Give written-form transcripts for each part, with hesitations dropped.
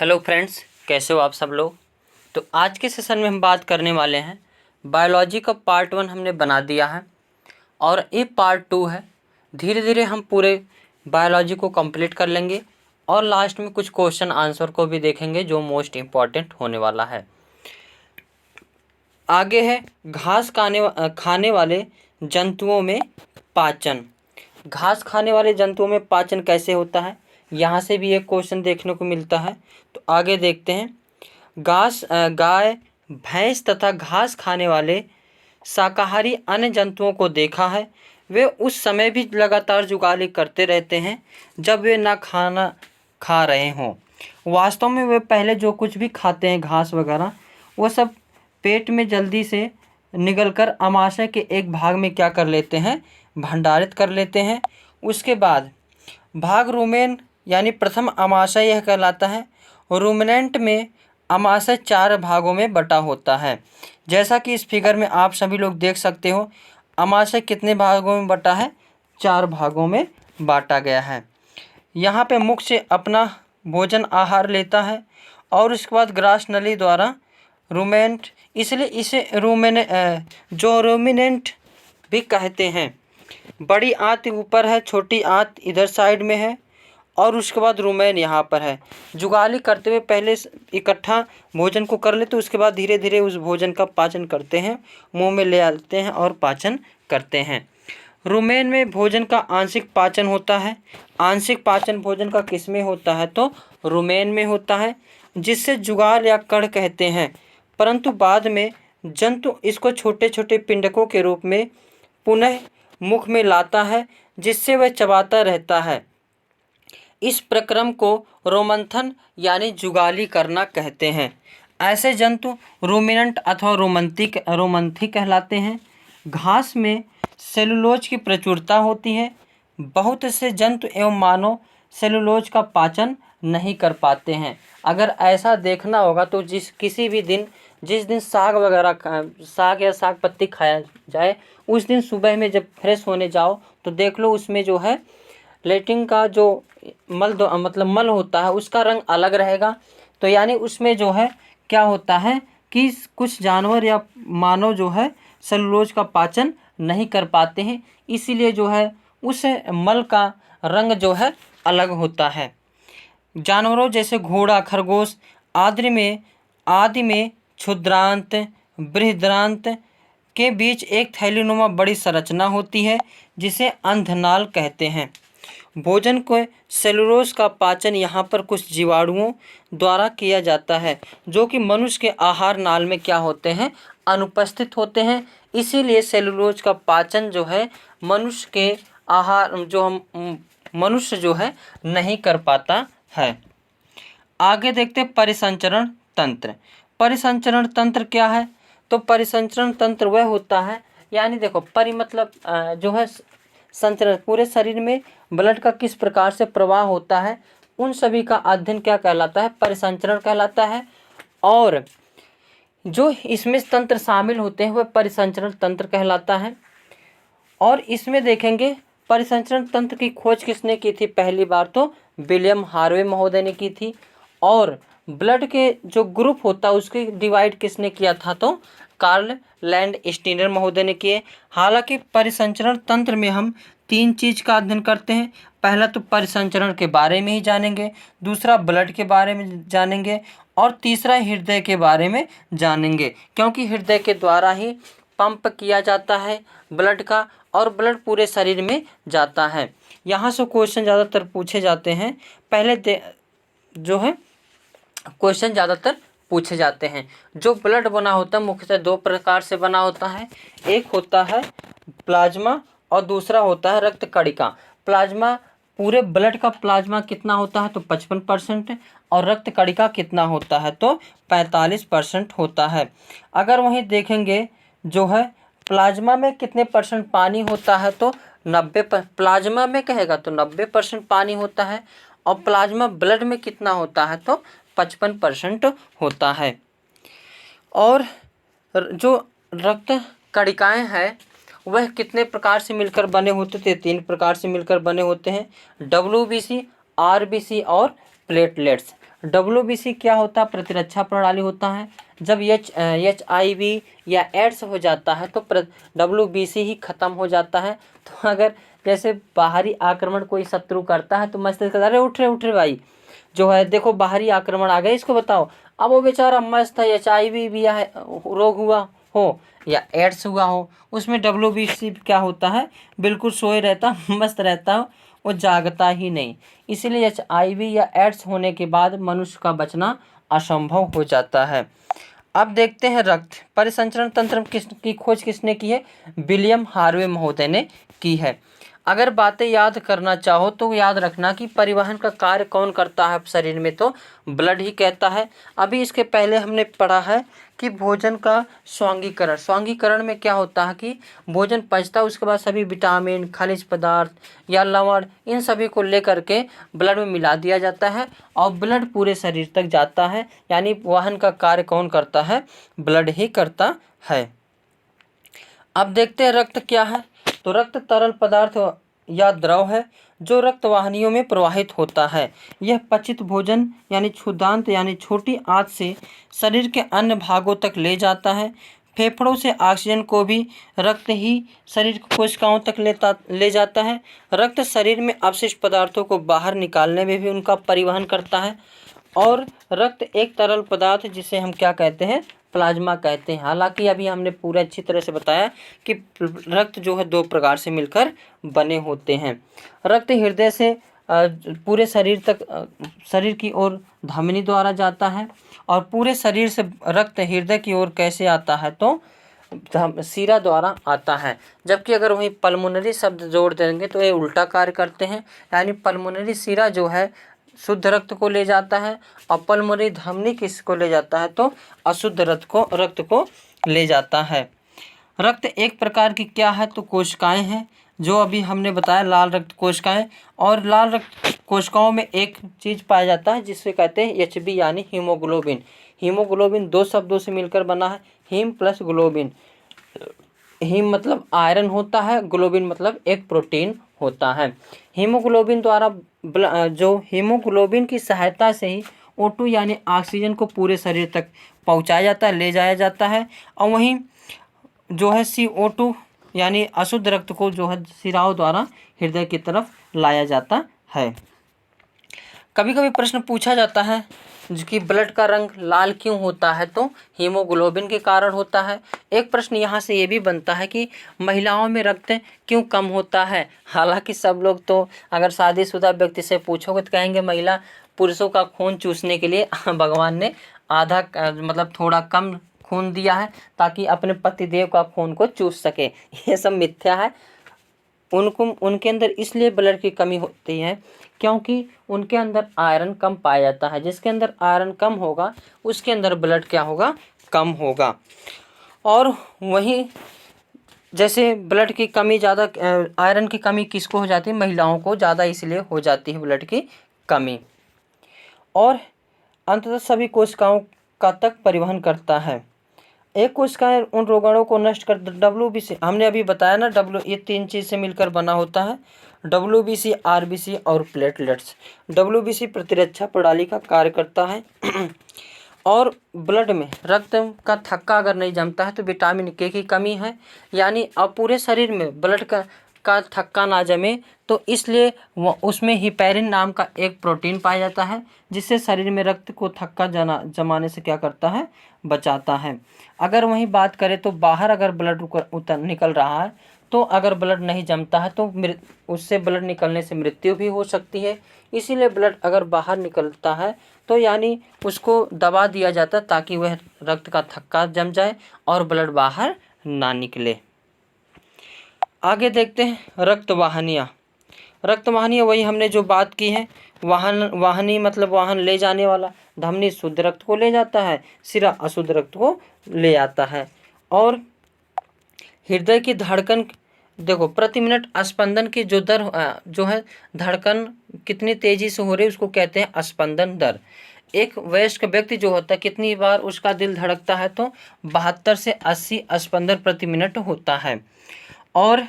Hello friends, कैसे हो आप सब लोग। तो आज के सेशन में हम बात करने वाले हैं बायोलॉजी का पार्ट 1 हमने बना दिया है और ये पार्ट 2 है। धीरे धीरे हम पूरे बायोलॉजी को कंप्लीट कर लेंगे और लास्ट में कुछ क्वेश्चन आंसर को भी देखेंगे जो मोस्ट इम्पॉर्टेंट होने वाला है। आगे है घास खाने वाले जंतुओं में पाचन। घास खाने वाले जंतुओं में पाचन कैसे होता है, यहाँ से भी एक क्वेश्चन देखने को मिलता है। तो आगे देखते हैं। गाय, भैंस तथा घास खाने वाले शाकाहारी अन्य जंतुओं को देखा है। वे उस समय भी लगातार जुगाली करते रहते हैं जब वे ना खाना खा रहे हों। वास्तव में वे पहले जो कुछ भी खाते हैं, घास वगैरह, वो सब पेट में जल्दी से निगलकर अमाशय के एक भाग में क्या कर लेते हैं, भंडारित कर लेते हैं। उसके बाद भाग रुमेन यानी प्रथम अमाशय यह कहलाता है। रूमिनेंट में अमाशय 4 भागों में बटा होता है। जैसा कि इस फिगर में आप सभी लोग देख सकते हो, अमाशय कितने भागों में बटा है, 4 भागों में बांटा गया है। यहाँ पे मुख से अपना भोजन आहार लेता है और उसके बाद ग्रास नली द्वारा रूमेंट, इसलिए इसे रूमिनेंट भी कहते हैं। बड़ी आंत ऊपर है, छोटी आंत इधर साइड में है और उसके बाद रूमेन यहाँ पर है। जुगाली करते हुए पहले इकट्ठा भोजन को कर लेते, उसके बाद धीरे धीरे उस भोजन का पाचन करते हैं, मुंह में ले आते हैं और पाचन करते हैं। रूमेन में भोजन का आंशिक पाचन होता है। आंशिक पाचन भोजन का किस में होता है, तो रूमेन में होता है, जिससे जुगाल या कड़ कहते हैं। परंतु बाद में जंतु इसको छोटे छोटे पिंडकों के रूप में पुनः मुख में लाता है, जिससे वह चबाता रहता है। इस प्रक्रम को रोमंथन यानी जुगाली करना कहते हैं। ऐसे जंतु रूमिनेंट अथवा रोमंथी कहलाते हैं। घास में सेलुलोज की प्रचुरता होती है। बहुत से जंतु एवं मानव सेलुलोज का पाचन नहीं कर पाते हैं। अगर ऐसा देखना होगा तो जिस दिन साग या साग पत्ती खाया जाए, उस दिन सुबह में जब फ्रेश होने जाओ तो देख लो उसमें जो है लेटिन का जो मल होता है उसका रंग अलग रहेगा। तो यानी उसमें जो है क्या होता है कि कुछ जानवर या मानव जो है सेलुलोज का पाचन नहीं कर पाते हैं, इसीलिए जो है उस मल का रंग जो है अलग होता है। जानवरों जैसे घोड़ा, खरगोश आदि में क्षुद्रांत बृहदांत के बीच एक थैलीनुमा बड़ी संरचना होती है, जिसे अंधनाल कहते हैं। भोजन को सेलुलोज का पाचन यहाँ पर कुछ जीवाणुओं द्वारा किया जाता है, जो कि मनुष्य के आहार नाल में क्या होते हैं, अनुपस्थित होते हैं। इसीलिए सेलुलोज का पाचन जो है मनुष्य के आहार मनुष्य जो है नहीं कर पाता है। आगे देखते परिसंचरण तंत्र। परिसंचरण तंत्र क्या है, तो परिसंचरण तंत्र वह होता है, यानी देखो परि मतलब जो है संचरण, पूरे शरीर में ब्लड का किस प्रकार से प्रवाह होता है, उन सभी का अध्ययन क्या कहलाता है, परिसंचरण कहलाता है। और जो इसमें तंत्र शामिल होते हैं वह परिसंचरण तंत्र कहलाता है। और इसमें देखेंगे परिसंचरण तंत्र की खोज किसने की थी, पहली बार तो विलियम हार्वे महोदय ने की थी। और ब्लड के जो ग्रुप होता है उसकी डिवाइड किसने किया था, तो कार्ल लैंड स्टीनर महोदय ने किए। हालांकि परिसंचरण तंत्र में हम 3 चीज़ का अध्ययन करते हैं। पहला तो परिसंचरण के बारे में ही जानेंगे, दूसरा ब्लड के बारे में जानेंगे और तीसरा हृदय के बारे में जानेंगे, क्योंकि हृदय के द्वारा ही पंप किया जाता है ब्लड का और ब्लड पूरे शरीर में जाता है। यहाँ से क्वेश्चन ज़्यादातर पूछे जाते हैं। जो है क्वेश्चन ज़्यादातर पूछे जाते हैं। जो ब्लड बना होता है मुख्यतः 2 प्रकार से बना होता है। एक होता है प्लाज्मा और दूसरा होता है रक्त कणिका। प्लाज्मा, पूरे ब्लड का प्लाज्मा कितना होता है, तो 55% और रक्त कणिका कितना होता है, तो 45% होता है। अगर वहीं देखेंगे जो है प्लाज्मा में कितने परसेंट पानी होता है, तो 90। प्लाज्मा में कहेगा तो 90% पानी होता है और प्लाज्मा ब्लड में कितना होता है, तो 55% होता है। और जो रक्त कणिकाएं हैं वह कितने प्रकार से मिलकर बने होते थे, 3 प्रकार से मिलकर बने होते हैं, WBC, RBC और प्लेटलेट्स। WBC क्या होता है? प्रतिरक्षा प्रणाली होता है। जब HIV या एड्स हो जाता है तो WBC ही खत्म हो जाता है। तो अगर जैसे बाहरी आक्रमण कोई शत्रु करता है तो मस्तिष्क कहता है, अरे उठ रहे भाई, जो है देखो बाहरी आक्रमण आ गया, इसको बताओ। अब वो बेचारा मस्त है, HIV भी रोग हुआ हो या एड्स हुआ हो, उसमें WBC क्या होता है? बिल्कुल सोए रहता, मस्त रहता, वो जागता ही नहीं। इसीलिए HIV या एड्स होने के बाद मनुष्य का बचना असंभव हो जाता है। अब देखते हैं रक्त परिसंचरण तंत्र की खोज किसने की है? विलियम हार्वे महोदय ने की है। अगर बातें याद करना चाहो तो याद रखना कि परिवहन का कार्य कौन करता है शरीर में? तो ब्लड ही कहता है। अभी इसके पहले हमने पढ़ा है कि भोजन का स्वांगीकरण में क्या होता है कि भोजन पचता है, उसके बाद सभी विटामिन, खनिज पदार्थ या लवण, इन सभी को लेकर के ब्लड में मिला दिया जाता है और ब्लड पूरे शरीर तक जाता है। यानी वहन का कार्य कौन करता है? ब्लड ही करता है। अब देखते हैं रक्त क्या है। तो रक्त तरल पदार्थ या द्रव है जो रक्त वाहिनियों में प्रवाहित होता है। यह पचित भोजन यानी क्षुदांत यानी छोटी आंत से शरीर के अन्य भागों तक ले जाता है। फेफड़ों से ऑक्सीजन को भी रक्त ही शरीर की कोशिकाओं तक ले जाता है। रक्त शरीर में अपशिष्ट पदार्थों को बाहर निकालने में भी उनका परिवहन करता है। और रक्त एक तरल पदार्थ जिसे हम क्या कहते हैं? प्लाज्मा कहते हैं। हालांकि अभी हमने पूरे अच्छी तरह से बताया कि रक्त जो है 2 प्रकार से मिलकर बने होते हैं। रक्त हृदय से पूरे शरीर तक शरीर की ओर धमनी द्वारा जाता है और पूरे शरीर से रक्त हृदय की ओर कैसे आता है? तो सीरा द्वारा आता है। जबकि अगर वहीं पल्मोनरी शब्द जोड़ देंगे तो ये उल्टा कार्य करते हैं। यानी पल्मोनरी सीरा जो है शुद्ध रक्त को ले जाता है और पल्मोनरी धमनी किसको ले जाता है? तो अशुद्ध रक्त को ले जाता है। रक्त एक प्रकार की क्या है? तो कोशिकाएं हैं, जो अभी हमने बताया लाल रक्त कोशिकाएं। और लाल रक्त कोशिकाओं में एक चीज़ पाया जाता है जिससे कहते हैं HB यानी हीमोग्लोबिन। हीमोग्लोबिन 2 शब्दों से मिलकर बना है, हीम प्लस ग्लोबिन। हीम मतलब आयरन होता है, ग्लोबिन मतलब एक प्रोटीन होता है। हीमोग्लोबिन द्वारा जो हीमोग्लोबिन की सहायता से ही O2 यानी ऑक्सीजन को पूरे शरीर तक पहुंचाया जाता है, ले जाया जाता है। और वहीं जो है CO2 यानी अशुद्ध रक्त को जो है सिराओं द्वारा हृदय की तरफ लाया जाता है। कभी कभी प्रश्न पूछा जाता है कि ब्लड का रंग लाल क्यों होता है? तो हीमोग्लोबिन के कारण होता है। एक प्रश्न यहाँ से ये भी बनता है कि महिलाओं में रक्त क्यों कम होता है? हालांकि सब लोग तो अगर शादीशुदा व्यक्ति से पूछोगे तो कहेंगे महिला पुरुषों का खून चूसने के लिए भगवान ने आधा मतलब थोड़ा कम खून दिया है ताकि अपने पतिदेव का खून को चूस सके। ये सब मिथ्या है। उनके अंदर इसलिए ब्लड की कमी होती है क्योंकि उनके अंदर आयरन कम पाया जाता है। जिसके अंदर आयरन कम होगा उसके अंदर ब्लड क्या होगा? कम होगा। और वहीं जैसे ब्लड की कमी ज़्यादा, आयरन की कमी किसको हो जाती है? महिलाओं को ज़्यादा इसलिए हो जाती है ब्लड की कमी। और अंततः सभी कोशिकाओं का तक परिवहन करता है। एक कोशिकाएं उन रोगाणुओं को नष्ट कर WBC हमने अभी बताया ना, ये 3 चीज़ से मिलकर बना होता है, WBC, RBC और प्लेटलेट्स। WBC प्रतिरक्षा प्रणाली का कार्य करता है। और ब्लड में रक्त का थक्का अगर नहीं जमता है तो विटामिन K की कमी है। यानी अब पूरे शरीर में ब्लड का थक्का ना जमे तो इसलिए उसमें हिपैरिन नाम का एक प्रोटीन पाया जाता है जिससे शरीर में रक्त को थक्का जमाने से क्या करता है? बचाता है। अगर वहीं बात करें तो बाहर अगर ब्लड निकल रहा है तो अगर ब्लड नहीं जमता है तो उससे ब्लड निकलने से मृत्यु भी हो सकती है। इसीलिए ब्लड अगर बाहर निकलता है तो यानी उसको दबा दिया जाता है ताकि वह रक्त का थक्का जम जाए और ब्लड बाहर ना निकले। आगे देखते हैं रक्त वाहिनियाँ। रक्त वाहिनियाँ वही हमने जो बात की है, वाहिनी मतलब वाहन ले जाने वाला। धमनी शुद्ध रक्त को ले जाता है, सिरा अशुद्ध रक्त को ले आता है। और हृदय की धड़कन देखो, प्रति मिनट स्पंदन की जो दर जो है, धड़कन कितनी तेजी से हो रही है उसको कहते हैं स्पंदन दर। एक वयस्क व्यक्ति जो होता है कितनी बार उसका दिल धड़कता है? तो 72 से 80 स्पंदन प्रति मिनट होता है। और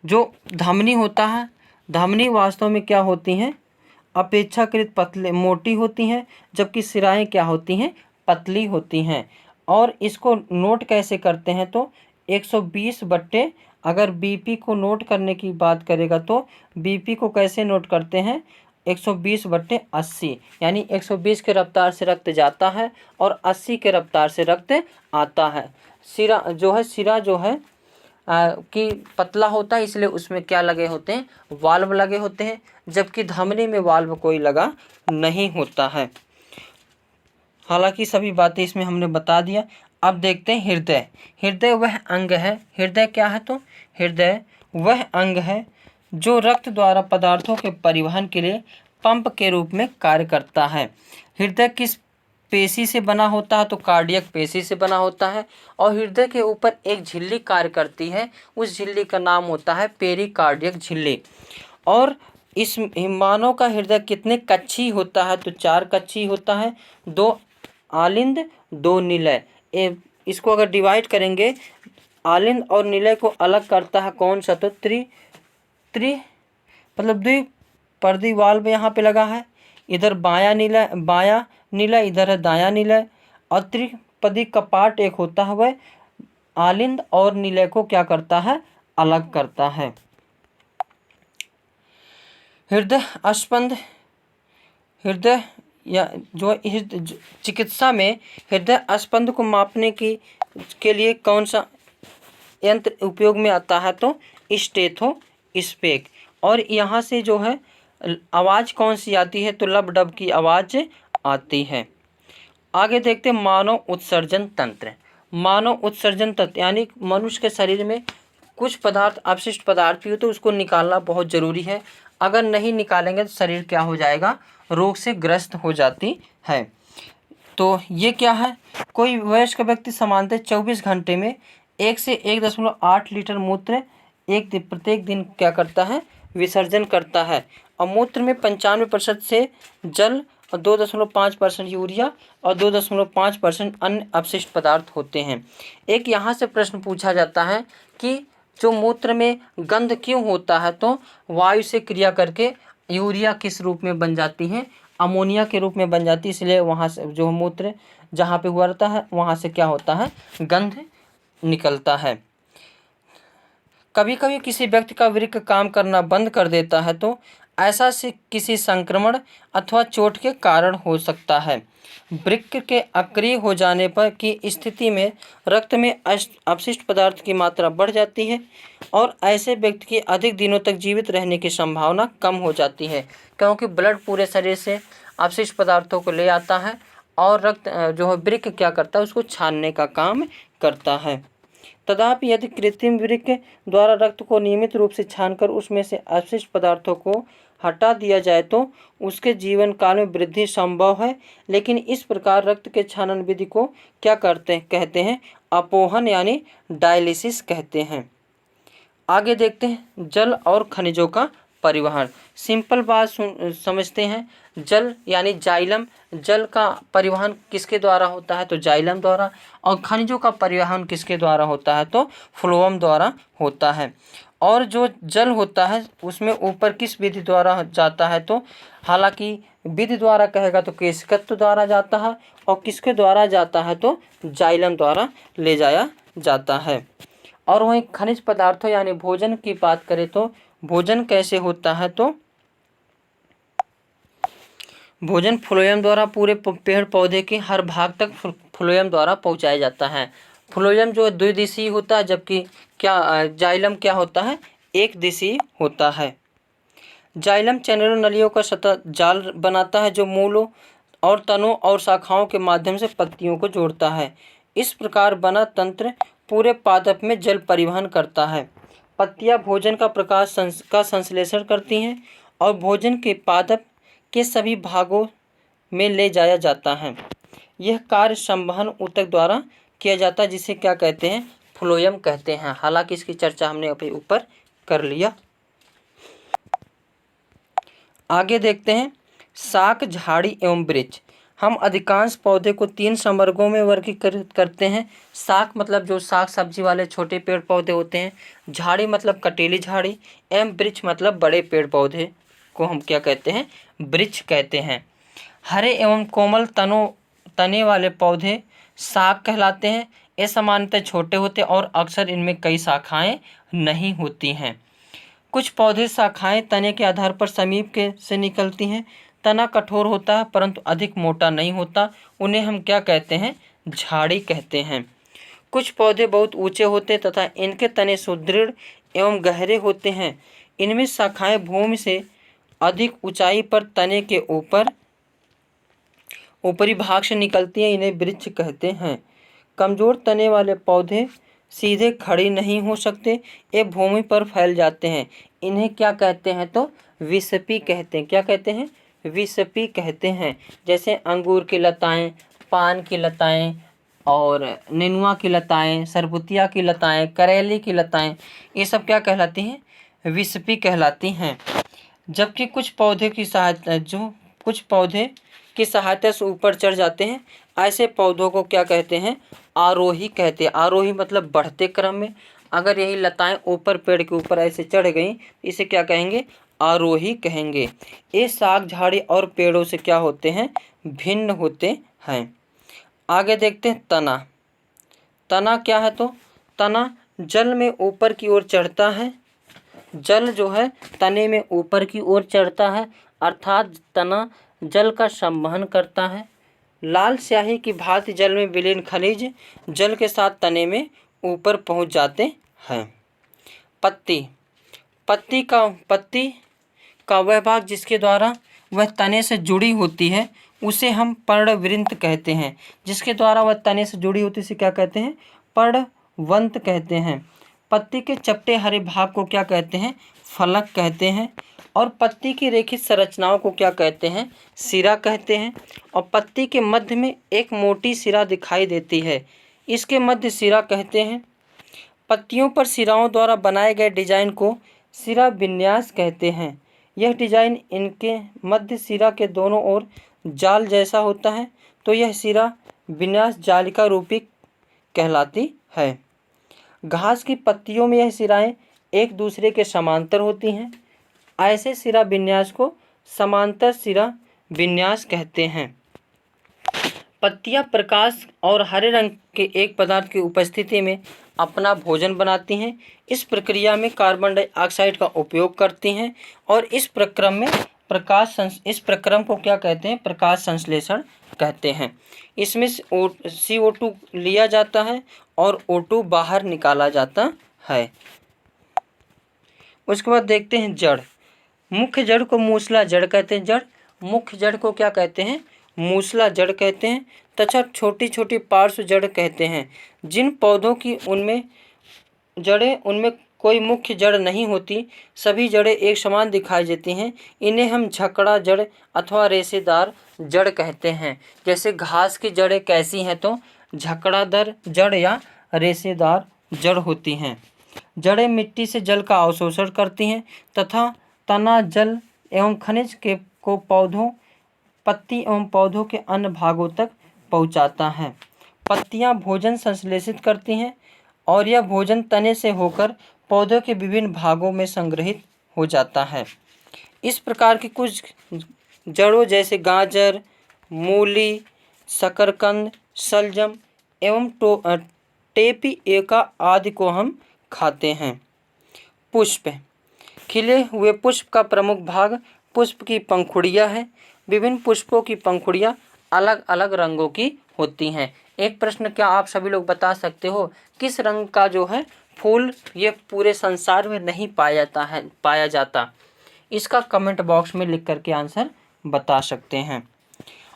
जो धमनी होता है, धमनी वास्तव में क्या होती हैं? अपेक्षाकृत पतले मोटी होती हैं, जबकि सिराएं क्या होती हैं, पतली होती हैं। और इसको नोट कैसे करते हैं तो 120 अगर बीपी को नोट करने की बात करेगा तो बीपी को कैसे नोट करते हैं, 120/80, यानी 120 के रफ्तार से रक्त जाता है और 80 के रफ्तार से रक्त आता है। सिरा जो है कि पतला होता है, इसलिए उसमें क्या लगे होते हैं, वाल्व लगे होते हैं, जबकि धमनी में वाल्व कोई लगा नहीं होता है। हालांकि सभी बातें इसमें हमने बता दिया। अब देखते हैं हृदय। हृदय वह अंग है, हृदय क्या है तो हृदय वह अंग है जो रक्त द्वारा पदार्थों के परिवहन के लिए पंप के रूप में कार्य करता है। हृदय किस पेशी से बना होता है तो कार्डियक पेशी से बना होता है, और हृदय के ऊपर एक झिल्ली कार्य करती है, उस झिल्ली का नाम होता है पेरिकार्डियक झिल्ली। और इस मानव का हृदय कितने कक्षीय होता है तो 4 कक्षीय होता है, 2 आलिंद 2 निलय। इसको अगर डिवाइड करेंगे, आलिंद और निलय को अलग करता है कौन सा तो मतलब द्विपर्दी वाल्व यहाँ पे लगा है, इधर बायां निलय इधर है दायां निलय, और त्रिपदी कपाट एक होता है, वह आलिंद और निलय को क्या करता है, अलग करता है। हृदय अस्पंद, हृदय या जो चिकित्सा में हृदय अस्पंद को मापने के लिए कौन सा यंत्र उपयोग में आता है तो स्टेथोस्कोप। और यहाँ से जो है आवाज़ कौन सी आती है तो लब डब की आवाज़ आती है। आगे देखते हैं मानव उत्सर्जन तंत्र। मानव उत्सर्जन तंत्र यानी मनुष्य के शरीर में कुछ पदार्थ अपशिष्ट पदार्थ भी हो तो उसको निकालना बहुत ज़रूरी है। अगर नहीं निकालेंगे तो शरीर क्या हो जाएगा, रोग से ग्रस्त हो जाती है। तो ये क्या है, कोई वयस्क व्यक्ति सामान्यतः 24 घंटे में 1 से 1.8 लीटर मूत्र प्रत्येक दिन क्या करता है, विसर्जन करता है। और मूत्र में 95% से जल और 2.5% यूरिया और 2.5% अन्य अपशिष्ट पदार्थ होते हैं। एक यहाँ से प्रश्न पूछा जाता है कि जो मूत्र में गंध क्यों होता है तो वायु से क्रिया करके यूरिया किस रूप में बन जाती है, अमोनिया के रूप में बन जाती है, इसलिए वहाँ से जो मूत्र जहाँ पे हुआ रहता है वहाँ से क्या होता है, गंध निकलता है। कभी कभी किसी व्यक्ति का वृक्क काम करना बंद कर देता है तो ऐसा से किसी संक्रमण अथवा चोट के कारण हो सकता है। वृक्क के अक्रिय हो जाने पर की स्थिति में रक्त में अपशिष्ट पदार्थ की मात्रा बढ़ जाती है और ऐसे व्यक्ति की अधिक दिनों तक जीवित रहने की संभावना कम हो जाती है, क्योंकि ब्लड पूरे शरीर से अपशिष्ट पदार्थों को ले आता है और रक्त जो है वृक्क क्या करता है, उसको छानने का काम करता है। तथापि यदि कृत्रिम वृक्क द्वारा रक्त को नियमित रूप से छानकर उसमें से अपशिष्ट पदार्थों को हटा दिया जाए तो उसके जीवन काल में वृद्धि संभव है, लेकिन इस प्रकार रक्त के छानन विधि को क्या कहते हैं, अपोहन यानी डायलिसिस कहते हैं। आगे देखते हैं जल और खनिजों का परिवहन। सिंपल बात समझते हैं, जल यानी जाइलम, जल का परिवहन किसके द्वारा होता है तो जाइलम द्वारा, और खनिजों का परिवहन किसके द्वारा होता है तो फ्लोएम द्वारा होता है। और जो जल होता है उसमें ऊपर किस विधि द्वारा जाता है तो हालांकि विधि द्वारा कहेगा तो केशिकत्व द्वारा जाता है, और किसके द्वारा जाता है तो जाइलम द्वारा ले जाया जाता है। और वहीं खनिज पदार्थों यानी भोजन की बात करें तो भोजन कैसे होता है तो भोजन फ्लोएम द्वारा पूरे पेड़ पौधे के हर भाग तक फ्लोएम द्वारा पहुंचाया जाता है। फ्लोएम जो द्विदिशीय होता है, जबकि जाइलम क्या होता है, एक दिशीय होता है। जाइलम चैनलों नलियों का सतह जाल बनाता है जो मूलों और तनों और शाखाओं के माध्यम से पत्तियों को जोड़ता है। इस प्रकार बना तंत्र पूरे पादप में जल परिवहन करता है। पत्तियां भोजन का प्रकाश का संश्लेषण करती हैं और भोजन के पादप के सभी भागों में ले जाया जाता है। यह कार्य संवहन ऊतक द्वारा किया जाता है, जिसे क्या कहते हैं, फ्लोएम कहते हैं। हालांकि इसकी चर्चा हमने अभी ऊपर कर लिया। आगे देखते हैं शाक, झाड़ी एवं वृक्ष। हम अधिकांश पौधे को 3 संवर्गों में वर्गीकृत करते हैं। शाक मतलब जो साग सब्जी वाले छोटे पेड़ पौधे होते हैं, झाड़ी मतलब कटीली झाड़ी, एवं वृक्ष मतलब बड़े पेड़ पौधे को हम क्या कहते हैं, वृक्ष कहते हैं। हरे एवं कोमल तने वाले पौधे साग कहलाते हैं। ये सामान्यतः छोटे होते हैं और अक्सर इनमें कई शाखाएं नहीं होती हैं। कुछ पौधे शाखाएं तने के आधार पर समीप के से निकलती हैं। तना कठोर होता है परंतु अधिक मोटा नहीं होता, उन्हें हम क्या कहते हैं, झाड़ी कहते हैं। कुछ पौधे बहुत ऊंचे होते हैं तथा इनके तने सुदृढ़ एवं गहरे होते हैं। इनमें शाखाएं भूमि से अधिक ऊंचाई पर तने के ऊपरी भाग से निकलती हैं, इन्हें वृक्ष कहते हैं। कमजोर तने वाले पौधे सीधे खड़े नहीं हो सकते, ये भूमि पर फैल जाते हैं, इन्हें क्या कहते हैं, तो विसपी कहते हैं। क्या कहते हैं, विसपी कहते हैं। जैसे अंगूर की लताएं, पान की लताएं और नेनुआ की लताएं, सरबुतिया की लताएं, करेली की लताएं, ये सब क्या कहलाती हैं, विसपी कहलाती हैं। जबकि कुछ पौधे की सहायता से ऊपर चढ़ जाते हैं, ऐसे पौधों को क्या कहते हैं, आरोही कहते हैं। आरोही मतलब बढ़ते क्रम में, अगर यही लताएं ऊपर पेड़ के ऊपर ऐसे चढ़ गई, इसे क्या कहेंगे, आरोही कहेंगे। ये साग झाड़ी और पेड़ों से क्या होते हैं, भिन्न होते हैं। आगे देखते हैं तना। तना क्या है, तो तना जल में ऊपर की ओर चढ़ता है। जल जो है तने में ऊपर की ओर चढ़ता है, अर्थात तना जल का संवहन करता है। लाल स्याही की भांति जल में विलीन खनिज जल के साथ तने में ऊपर पहुंच जाते हैं। पत्ती का वह भाग जिसके द्वारा वह तने से जुड़ी होती है उसे हम पर्णवृंत कहते हैं। जिसके द्वारा वह तने से जुड़ी होती है उसे क्या कहते हैं, पर्णवंत कहते हैं। पत्ती के चपटे हरे भाग को क्या कहते हैं, फलक कहते हैं। और पत्ती की रेखित संरचनाओं को क्या कहते हैं, सिरा कहते हैं। और पत्ती के मध्य में एक मोटी सिरा दिखाई देती है, इसके मध्य सिरा कहते हैं। पत्तियों पर सिराओं द्वारा बनाए गए डिजाइन को सिरा विन्यास कहते हैं। यह डिजाइन इनके मध्य सिरा के दोनों ओर जाल जैसा होता है, तो यह सिरा विन्यास जालिका रूपी कहलाती है। घास की पत्तियों में यह सिराएं एक दूसरे के समांतर होती हैं, ऐसे सिरा विन्यास को समांतर सिरा विन्यास कहते हैं। पत्तियां प्रकाश और हरे रंग के एक पदार्थ की उपस्थिति में अपना भोजन बनाती हैं। इस प्रक्रिया में कार्बन डाइऑक्साइड का उपयोग करती हैं और इस प्रक्रम को क्या कहते हैं, प्रकाश संश्लेषण कहते हैं। इसमें CO2 लिया जाता है और O2 बाहर निकाला जाता है। उसके बाद देखते हैं जड़। मुख्य जड़ को मूसला जड़ कहते हैं। मुख्य जड़ को क्या कहते हैं, मूसला जड़ कहते हैं तथा छोटी छोटी पार्श्व जड़ कहते हैं। जिन पौधों की उनमें कोई मुख्य जड़ नहीं होती, सभी जड़ें एक समान दिखाई देती हैं, इन्हें हम झकड़ा जड़ अथवा रेशेदार जड़ कहते हैं। जैसे घास की जड़ें कैसी हैं, तो झकड़ादार जड़ या रेशेदार जड़ होती हैं। जड़ें मिट्टी से जल का अवशोषण करती हैं तथा तना जल एवं खनिज को पत्ती एवं पौधों के अन्य भागों तक पहुंचाता है। पत्तियां भोजन संश्लेषित करती हैं और यह भोजन तने से होकर पौधों के विभिन्न भागों में संग्रहित हो जाता है। इस प्रकार की कुछ जड़ों जैसे गाजर, मूली, शकरकंद, शलजम एवं टेपिएका आदि को हम खाते हैं। पुष्प। खिले हुए पुष्प का प्रमुख भाग पुष्प की पंखुड़ियाँ है। विभिन्न पुष्पों की पंखुड़ियाँ अलग अलग रंगों की होती हैं। एक प्रश्न क्या आप सभी लोग बता सकते हो, किस रंग का जो है फूल ये पूरे संसार में नहीं पाया जाता? इसका कमेंट बॉक्स में लिख करके आंसर बता सकते हैं।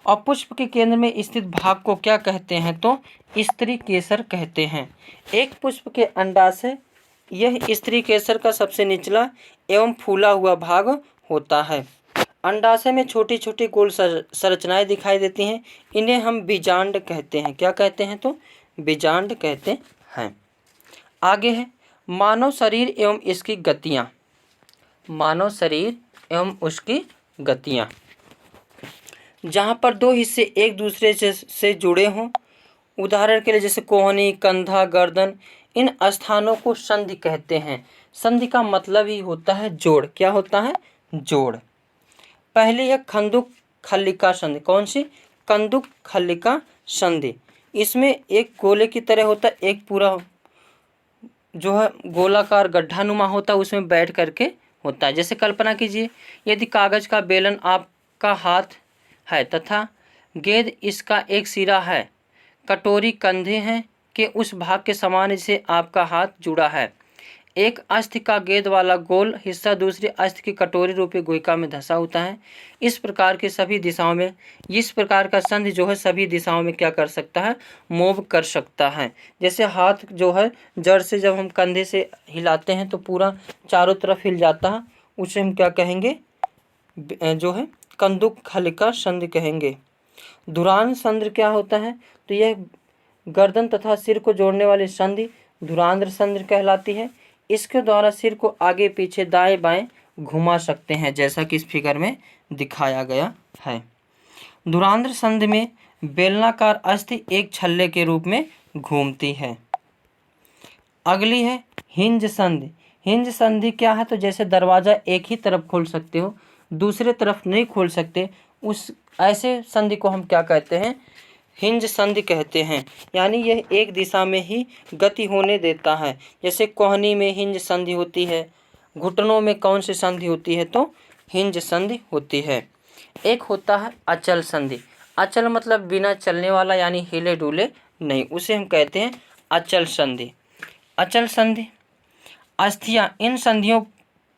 और पुष्प के केंद्र में स्थित भाग को क्या कहते हैं, तो स्त्री केसर कहते हैं। एक पुष्प के अंडाशय यह स्त्री केसर का सबसे निचला एवं फूला हुआ भाग होता है। अंडाशय में छोटी छोटी गोल संरचनाएं दिखाई देती हैं, इन्हें हम बीजांड कहते हैं। क्या कहते हैं, तो बीजांड कहते हैं। आगे है मानव शरीर एवं इसकी गतियां। मानव शरीर एवं उसकी गतियां, जहाँ पर दो हिस्से एक दूसरे से जुड़े हों, उदाहरण के लिए जैसे कोहनी, कंधा, गर्दन, इन स्थानों को संधि कहते हैं। संधि का मतलब ही होता है जोड़। क्या होता है, जोड़। पहली है कंदुक खल्लिका संधि। कौन सी? कंदुक खल्लिका संधि। इसमें एक गोले की तरह होता है, एक पूरा जो है गोलाकार गड्ढानुमा होता है, उसमें बैठ करके होता है। जैसे कल्पना कीजिए, यदि कागज का बेलन आपका हाथ है तथा गेंद इसका एक सिरा है, कटोरी कंधे हैं कि उस भाग के समान से आपका हाथ जुड़ा है, एक अस्थि का गेंद वाला गोल हिस्सा दूसरी अस्थि की कटोरी रूपी गुहिका में धंसा होता है। इस प्रकार के सभी दिशाओं में इस प्रकार का संधि जो है सभी दिशाओं में क्या कर सकता है? मूव कर सकता है। जैसे हाथ जो है जड़ से जब हम कंधे से हिलाते हैं तो पूरा चारों तरफ हिल जाता है, उसे हम क्या कहेंगे? जो है कंदुक खल्लिका संधि कहेंगे। धुरान संधि क्या होता है? तो यह गर्दन तथा सिर को जोड़ने वाली संधि धुरांध्र संधि कहलाती है। इसके द्वारा सिर को आगे पीछे दाएं बाएं घुमा सकते हैं, जैसा कि इस फिगर में दिखाया गया है। धुरांध्र संधि में बेलनाकार अस्थि एक छल्ले के रूप में घूमती है। अगली है हिंज संधि। हिंज संधि क्या है? तो जैसे दरवाजा एक ही तरफ खोल सकते हो, दूसरे तरफ नहीं खोल सकते, उस ऐसे संधि को हम क्या कहते हैं? हिंज संधि कहते हैं। यानी यह एक दिशा में ही गति होने देता है। जैसे कोहनी में हिंज संधि होती है, घुटनों में कौन सी संधि होती है? तो हिंज संधि होती है। एक होता है अचल संधि। अचल मतलब बिना चलने वाला, यानी हिले डुले नहीं, उसे हम कहते हैं अचल संधि। अचल संधि अस्थियां इन संधियों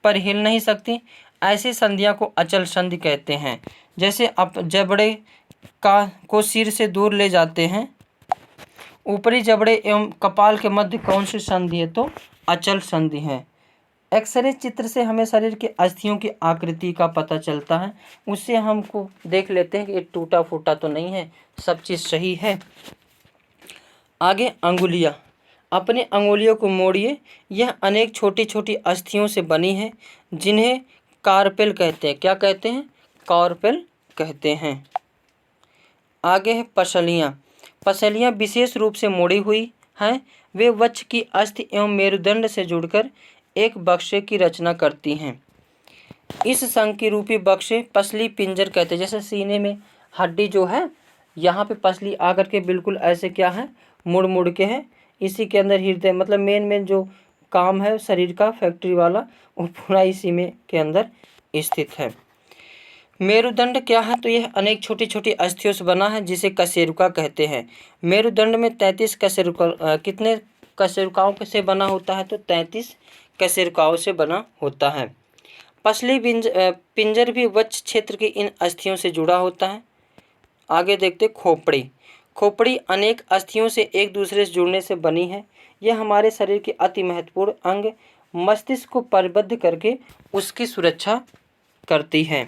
पर हिल नहीं सकती, ऐसी संधियां को अचल संधि कहते हैं। जैसे अब जबड़े को सिर से दूर ले जाते हैं, ऊपरी जबड़े एवं कपाल के मध्य कौन सी संधि है? तो अचल संधि है। एक्सरे चित्र से हमें शरीर के अस्थियों की आकृति का पता चलता है, उससे हमको देख लेते हैं कि ये टूटा फूटा तो नहीं है, सब चीज़ सही है। आगे अंगुलियाँ। अपने अंगुलियों को मोड़िए। यह अनेक छोटी छोटी अस्थियों से बनी है, जिन्हें कार्पेल कहते हैं। क्या कहते हैं? कार्पेल कहते हैं। आगे है पसलियाँ। पसलियाँ विशेष रूप से मोड़ी हुई हैं। वे वक्ष की अस्थि एवं मेरुदंड से जुड़कर एक बक्से की रचना करती हैं। इस संकी रूपी बक्से पसली पिंजर कहते हैं। जैसे सीने में हड्डी जो है, यहाँ पे पसली आकर के बिल्कुल ऐसे क्या है? मुड़ मुड़ के है। इसी के अंदर हृदय, मतलब मेन जो काम है शरीर का फैक्ट्री वाला, वो पूरा इसी में के अंदर स्थित है। मेरुदंड क्या है? तो यह अनेक छोटी छोटी अस्थियों से बना है, जिसे कशेरुका कहते हैं। मेरुदंड में 33 कशेरुका कितने कशेरुकाओं से बना होता है? तो 33 कशेरुकाओं से बना होता है। पसली पिंजर भी वक्ष क्षेत्र की इन अस्थियों से जुड़ा होता है। आगे देखते खोपड़ी। खोपड़ी अनेक अस्थियों से एक दूसरे से जुड़ने से बनी है। यह हमारे शरीर के अति महत्वपूर्ण अंग मस्तिष्क को परिबद्ध करके उसकी सुरक्षा करती है।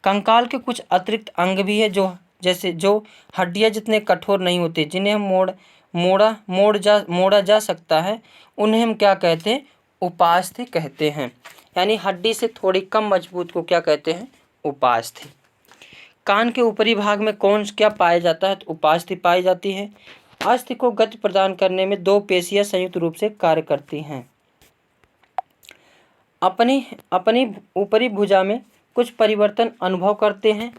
कंकाल के कुछ अतिरिक्त अंग भी है, जो हड्डियां जितने कठोर नहीं होते, जिन्हें हम मोड़ा जा सकता है, उन्हें हम क्या कहते हैं? उपास्थि कहते हैं। यानी हड्डी से थोड़ी कम मजबूत को क्या कहते हैं? उपास्थि। कान के ऊपरी भाग में कौन क्या पाया जाता है? तो उपास्थि पाई जाती है। अस्थि को गति प्रदान करने में दो पेशियां संयुक्त रूप से कार्य करती हैं। अपनी ऊपरी भुजा में कुछ परिवर्तन अनुभव करते हैं।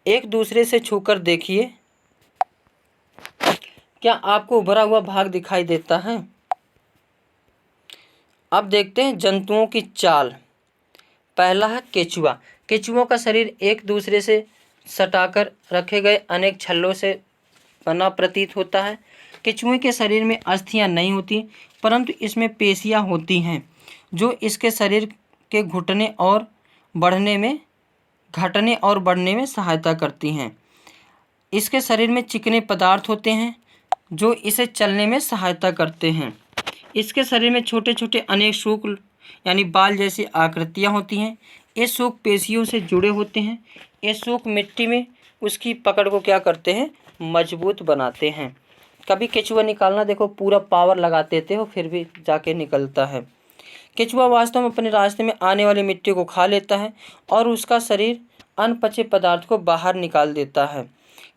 एक दूसरे से छूकर देखिए, क्या आपको उभरा हुआ भाग दिखाई देता है? अब देखते हैं जंतुओं की चाल। पहला है केचुआ। केचुओं का शरीर एक दूसरे से सटाकर रखे गए अनेक छल्लों से बना प्रतीत होता है। केचुए के शरीर में अस्थियां नहीं होती, परंतु इसमें पेशियां होती हैं, जो इसके शरीर के घटने और बढ़ने में सहायता करती हैं। इसके शरीर में चिकने पदार्थ होते हैं, जो इसे चलने में सहायता करते हैं। इसके शरीर में छोटे छोटे अनेक सूक्ष्म यानी बाल जैसी आकृतियां होती हैं। ये सूक्ष्म पेशियों से जुड़े होते हैं। ये सूक्ष्म मिट्टी में उसकी पकड़ को क्या करते हैं? मजबूत बनाते हैं। कभी केचुआ निकालना देखो, पूरा पावर लगा देते हो, फिर भी जाके निकलता है। केचुआ वास्तव में अपने रास्ते में आने वाली मिट्टी को खा लेता है और उसका शरीर अनपचे पदार्थ को बाहर निकाल देता है।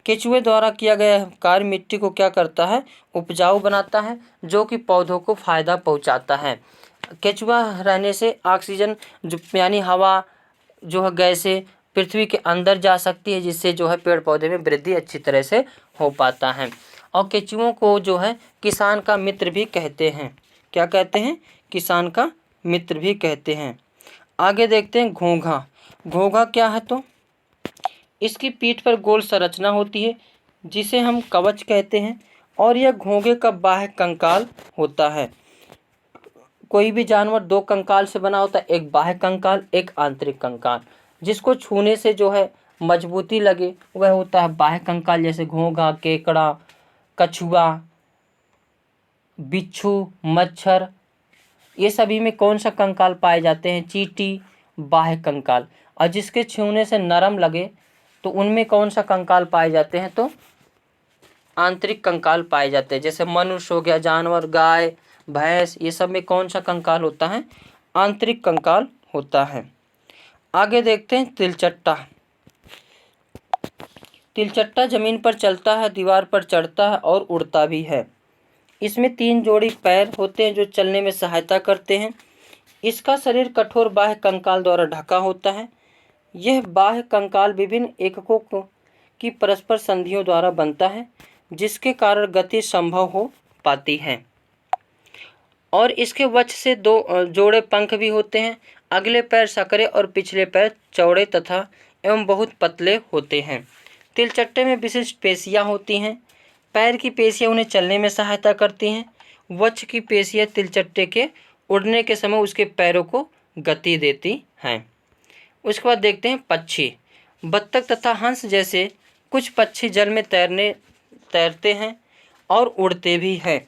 केचुए द्वारा किया गया कार्य मिट्टी को क्या करता है? उपजाऊ बनाता है, जो कि पौधों को फायदा पहुंचाता है। केचुआ रहने से ऑक्सीजन यानी हवा जो है, गैसें पृथ्वी के अंदर जा सकती है, जिससे जो है पेड़ पौधे में वृद्धि अच्छी तरह से हो पाता है। और केंचुओं को जो है किसान का मित्र भी कहते हैं। क्या कहते हैं? किसान का मित्र भी कहते हैं। आगे देखते हैं घोंघा। घोंघा क्या है? तो इसकी पीठ पर गोल संरचना होती है जिसे हम कवच कहते हैं, और यह घोंघे का बाह्य कंकाल होता है। कोई भी जानवर दो कंकाल से बना होता है, एक बाह्य कंकाल, एक आंतरिक कंकाल। जिसको छूने से जो है मजबूती लगे वह होता है बाह्य कंकाल, जैसे घोंघा, केकड़ा, कछुआ, बिच्छू, मच्छर, ये सभी में कौन सा कंकाल पाए जाते हैं? चींटी, बाह्य कंकाल। और जिसके छूने से नरम लगे तो उनमें कौन सा कंकाल पाए जाते हैं? तो आंतरिक कंकाल पाए जाते हैं। जैसे मनुष्य हो गया, जानवर, गाय, भैंस, ये सब में कौन सा कंकाल होता है? आंतरिक कंकाल होता है। आगे देखते हैं तिलचट्टा। तिलचट्टा जमीन पर चलता है, दीवार पर चढ़ता है और उड़ता भी है। इसमें 3 जोड़ी पैर होते हैं जो चलने में सहायता करते हैं। इसका शरीर कठोर बाह्य कंकाल द्वारा ढका होता है। यह बाह्य कंकाल विभिन्न एककों की परस्पर संधियों द्वारा बनता है, जिसके कारण गति संभव हो पाती है। और इसके वक्ष से 2 जोड़े पंख भी होते हैं। अगले पैर संकरे और पिछले पैर चौड़े तथा एवं बहुत पतले होते हैं। तिलचट्टे में विशिष्ट पेशियाँ होती हैं। पैर की पेशियाँ उन्हें चलने में सहायता करती हैं। वक्ष की पेशियाँ तिलचट्टे के उड़ने के समय उसके पैरों को गति देती हैं। उसके बाद देखते हैं पक्षी। बत्तख तथा हंस जैसे कुछ पक्षी जल में तैरते हैं और उड़ते भी हैं।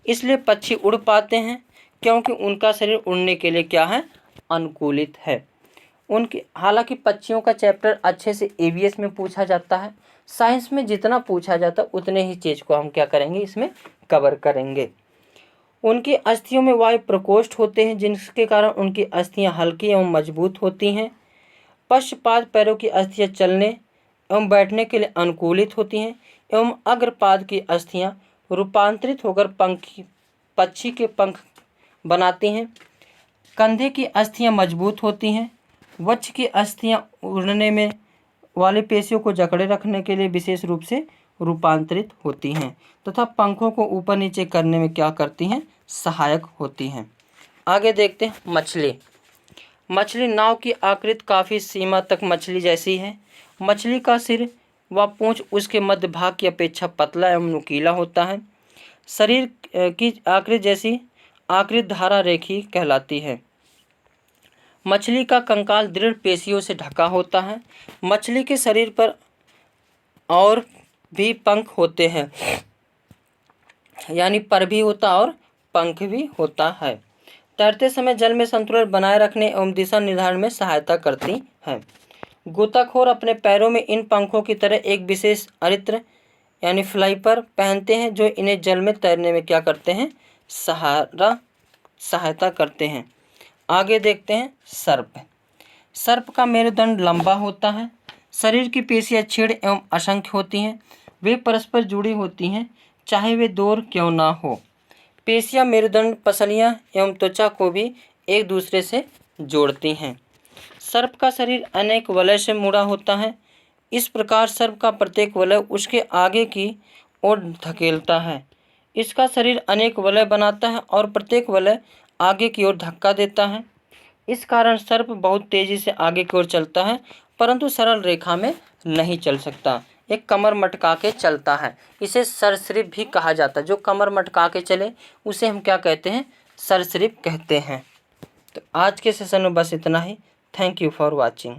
इसलिए पक्षी उड़ पाते हैं क्योंकि उनका शरीर उड़ने के लिए क्या है? अनुकूलित है। हालांकि पक्षियों का चैप्टर अच्छे से EVS में पूछा जाता है। साइंस में जितना पूछा जाता है उतने ही चीज़ को हम क्या करेंगे? इसमें कवर करेंगे। उनकी अस्थियों में वायु प्रकोष्ठ होते हैं, जिनके कारण उनकी अस्थियां हल्की एवं मजबूत होती हैं। पश्चपाद पैरों की अस्थियां चलने एवं बैठने के लिए अनुकूलित होती हैं एवं अग्रपाद की अस्थियां रूपांतरित होकर पक्षी के पंख बनाती हैं। कंधे की अस्थियां मजबूत होती हैं। वक्ष की अस्थियां उड़ने में वाले पेशियों को जकड़े रखने के लिए विशेष रूप से रूपांतरित होती हैं तथा पंखों को ऊपर नीचे करने में क्या करती हैं? सहायक होती हैं। आगे देखते हैं मछली। मछली नाव की आकृति काफ़ी सीमा तक मछली जैसी है। मछली का सिर व पूंछ उसके मध्य भाग की अपेक्षा पतला एवं नुकीला होता है। शरीर की आकृति जैसी आकृति धारा रेखी कहलाती है। मछली का कंकाल दृढ़ पेशियों से ढका होता है। मछली के शरीर पर और भी पंख होते हैं, यानी पर भी होता और पंख भी होता है। तैरते समय जल में संतुलन बनाए रखने एवं दिशा निर्धारण में सहायता करती हैं। गोताखोर अपने पैरों में इन पंखों की तरह एक विशेष अरित्र यानी फ्लाइपर पहनते हैं, जो इन्हें जल में तैरने में क्या करते हैं? सहायता करते हैं। आगे देखते हैं सर्प। सर्प का मेरुदंड लंबा होता है। शरीर की पेशियाँ छेड़ एवं असंख्य होती हैं। वे परस्पर जुड़ी होती हैं, चाहे वे दूर क्यों ना हो। पेशियाँ मेरुदंड, पसलियाँ एवं त्वचा को भी एक दूसरे से जोड़ती हैं। सर्प का शरीर अनेक वलय से मुड़ा होता है। इस प्रकार सर्प का प्रत्येक वलय उसके आगे की ओर धकेलता है। इसका शरीर अनेक वलय बनाता है और प्रत्येक वलय आगे की ओर धक्का देता है। इस कारण सर्प बहुत तेजी से आगे की ओर चलता है, परंतु सरल रेखा में नहीं चल सकता। एक कमर मटका के चलता है। इसे सरीसृप भी कहा जाता है। जो कमर मटका के चले उसे हम क्या कहते हैं? सरीसृप कहते हैं। तो आज के सेशन में बस इतना ही। Thank you for watching.